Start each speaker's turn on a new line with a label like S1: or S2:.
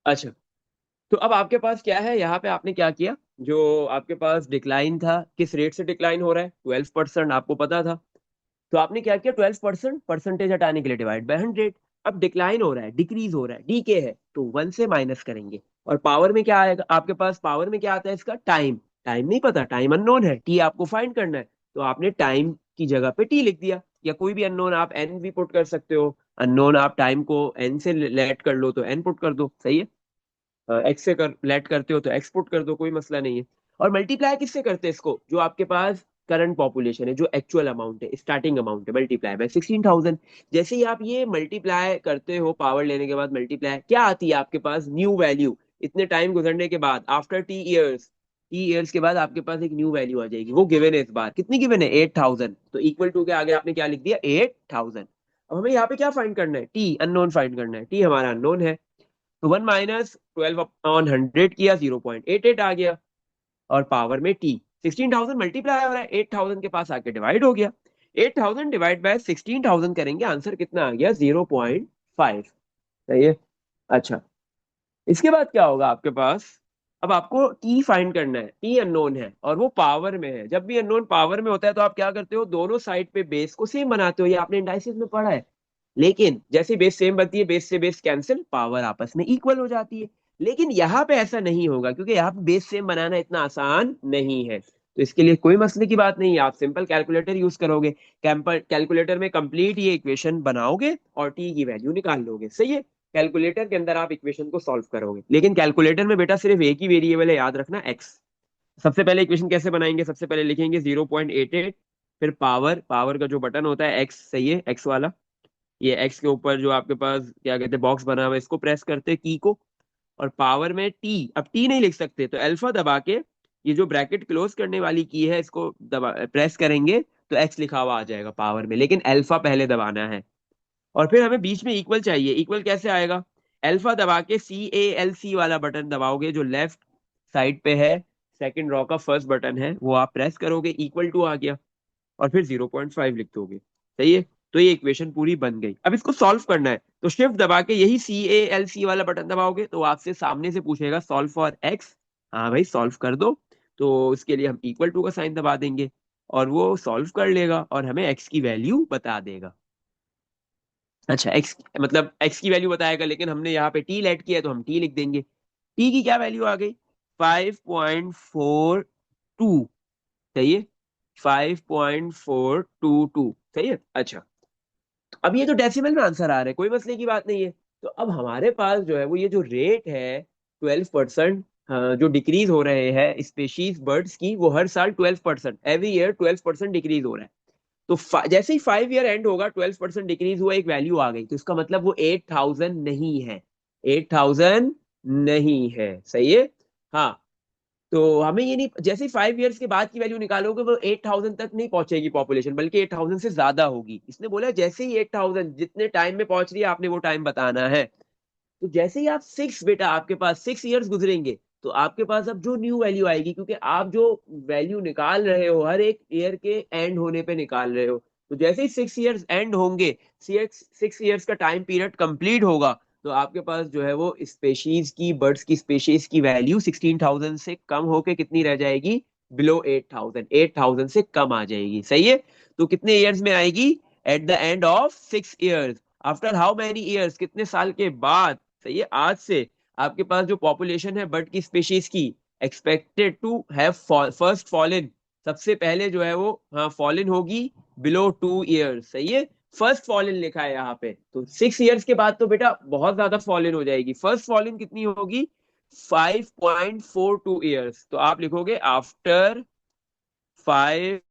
S1: अच्छा, तो अब आपके पास क्या है, यहाँ पे आपने क्या किया, जो आपके पास डिक्लाइन था, किस रेट से डिक्लाइन हो रहा है, 12% आपको पता था। तो आपने क्या किया, 12% परसेंटेज हटाने के लिए डिवाइड बाय 100। अब डिक्लाइन हो रहा है, डिक्रीज हो रहा है, डीके है, तो 1 से माइनस करेंगे। और पावर में क्या आएगा आपके पास, पावर में क्या आता है इसका, टाइम। टाइम नहीं पता, टाइम अननोन है, टी आपको फाइंड करना है। तो आपने टाइम की जगह पे टी लिख दिया, या कोई भी अननोन आप एन भी पुट कर सकते हो। अननोन आप टाइम को एन से लेट कर लो तो एन पुट कर दो, सही है। एक्स से कर लेट करते हो तो एक्स पुट कर दो, कोई मसला नहीं है। और मल्टीप्लाई किससे करते हैं इसको, जो आपके पास करंट पॉपुलेशन है, जो एक्चुअल अमाउंट है, स्टार्टिंग अमाउंट है, मल्टीप्लाई बाय 16,000। जैसे ही आप ये मल्टीप्लाई करते हो, पावर लेने के बाद मल्टीप्लाई, क्या आती है आपके पास, न्यू वैल्यू। इतने टाइम गुजरने के बाद, आफ्टर टी ईयर्स के बाद आपके पास एक न्यू वैल्यू आ जाएगी, वो गिवन है इस बार, कितनी गिवन है, 8,000। तो इक्वल टू के आगे आपने क्या लिख दिया, 8,000। अब हमें यहाँ पे क्या फाइंड करना है, टी अननोन फाइंड करना है, टी हमारा अननोन है। तो 1 - 12/100 किया, 0.88 आ गया। और पावर में टी, 16,000 मल्टीप्लाई हो रहा है, 8,000 के पास आके डिवाइड हो गया। 8,000 डिवाइड बाय 16,000 करेंगे, आंसर कितना आ गया, 0.5। सही है। अच्छा, इसके बाद क्या होगा आपके पास, अब आपको टी फाइंड करना है, टी अननोन है और वो पावर में है। जब भी अननोन पावर में होता है तो आप क्या करते हो, दोनों साइड पे बेस को सेम बनाते हो, ये आपने इंडाइसिस में पढ़ा है। लेकिन जैसे बेस सेम बनती है, बेस से बेस कैंसिल, पावर आपस में इक्वल हो जाती है। लेकिन यहाँ पे ऐसा नहीं होगा, क्योंकि यहाँ पे बेस सेम बनाना इतना आसान नहीं है। तो इसके लिए कोई मसले की बात नहीं है, आप सिंपल कैलकुलेटर यूज करोगे। कैलकुलेटर में कंप्लीट ये इक्वेशन बनाओगे और टी की वैल्यू निकाल लोगे, सही है। कैलकुलेटर के अंदर आप इक्वेशन को सॉल्व करोगे, लेकिन कैलकुलेटर में बेटा सिर्फ एक ही वेरिएबल है, याद रखना, एक्स। सबसे पहले इक्वेशन कैसे बनाएंगे, सबसे पहले लिखेंगे 0.88, फिर पावर, पावर का जो बटन होता है एक्स, सही है, एक्स वाला। ये एक्स के ऊपर जो आपके पास क्या कहते हैं बॉक्स बना हुआ है, इसको प्रेस करते हैं की को। और पावर में टी, अब टी नहीं लिख सकते तो अल्फा दबा के, ये जो ब्रैकेट क्लोज करने वाली की है, इसको दबा प्रेस करेंगे तो एक्स लिखा हुआ आ जाएगा पावर में, लेकिन अल्फा पहले दबाना है। और फिर हमें बीच में इक्वल चाहिए, इक्वल कैसे आएगा, अल्फा दबा के CALC वाला बटन दबाओगे जो लेफ्ट साइड पे है, सेकंड रॉ का फर्स्ट बटन है, वो आप प्रेस करोगे, इक्वल टू आ गया। और फिर 0.5 लिख दोगे, सही है। तो ये इक्वेशन पूरी बन गई। अब इसको सॉल्व करना है, तो शिफ्ट दबा के यही CALC वाला बटन दबाओगे तो आपसे सामने से पूछेगा सॉल्व फॉर एक्स। हाँ भाई सॉल्व कर दो। तो इसके लिए हम इक्वल टू का साइन दबा देंगे, और वो सॉल्व कर लेगा और हमें एक्स की वैल्यू बता देगा। अच्छा, एक्स मतलब एक्स की वैल्यू बताएगा, लेकिन हमने यहाँ पे टी लेट किया है तो हम टी लिख देंगे। टी की क्या वैल्यू आ गई, 5.42। सही है, 5.422, सही है। अच्छा, तो अब ये तो डेसिमल में आंसर आ रहा है, कोई मसले की बात नहीं है। तो अब हमारे पास जो है वो, ये जो रेट है 12%, जो डिक्रीज हो रहे हैं स्पेशीज बर्ड्स की, वो हर साल 12%, एवरी ईयर 12% डिक्रीज हो रहा है। तो जैसे ही 5 ईयर एंड होगा, 12% डिक्रीज हुआ, एक वैल्यू आ गई, तो इसका मतलब वो 8,000 नहीं है, 8,000 नहीं है, सही है। हाँ, तो हमें ये नहीं, जैसे 5 ईयर्स के बाद की वैल्यू निकालोगे वो 8,000 तक नहीं पहुंचेगी पॉपुलेशन, बल्कि 8,000 से ज्यादा होगी। इसने बोला जैसे ही 8,000 जितने टाइम में पहुंच रही है आपने वो टाइम बताना है। तो जैसे ही आप सिक्स, बेटा आपके पास 6 ईयर्स गुजरेंगे, तो आपके पास अब जो न्यू वैल्यू आएगी, क्योंकि आप जो वैल्यू निकाल रहे हो हर एक ईयर के एंड होने पे निकाल रहे हो। तो जैसे ही 6 ईयर्स एंड होंगे, 6 ईयर्स का टाइम पीरियड कंप्लीट होगा, तो आपके पास जो है वो स्पेशीज की, बर्ड्स की स्पेशीज की वैल्यू 16,000 से कम होके कितनी रह जाएगी, बिलो 8,000, 8,000 से कम आ जाएगी, सही है। तो कितने ईयर्स में आएगी, at the end of 6 years, after how many years, कितने साल के बाद, सही है। आज से आपके पास जो पॉपुलेशन है बर्ड की स्पीशीज की, expected to have first fallen, सबसे पहले जो है वो, हाँ, फॉलन होगी बिलो 2 ईयर्स, सही है। फर्स्ट फॉलन लिखा है यहाँ पे, तो 6 ईयर्स के बाद तो बेटा बहुत ज्यादा फॉलन हो जाएगी। फर्स्ट फॉलन कितनी होगी, 5.42 ईयर्स। तो आप लिखोगे आफ्टर 5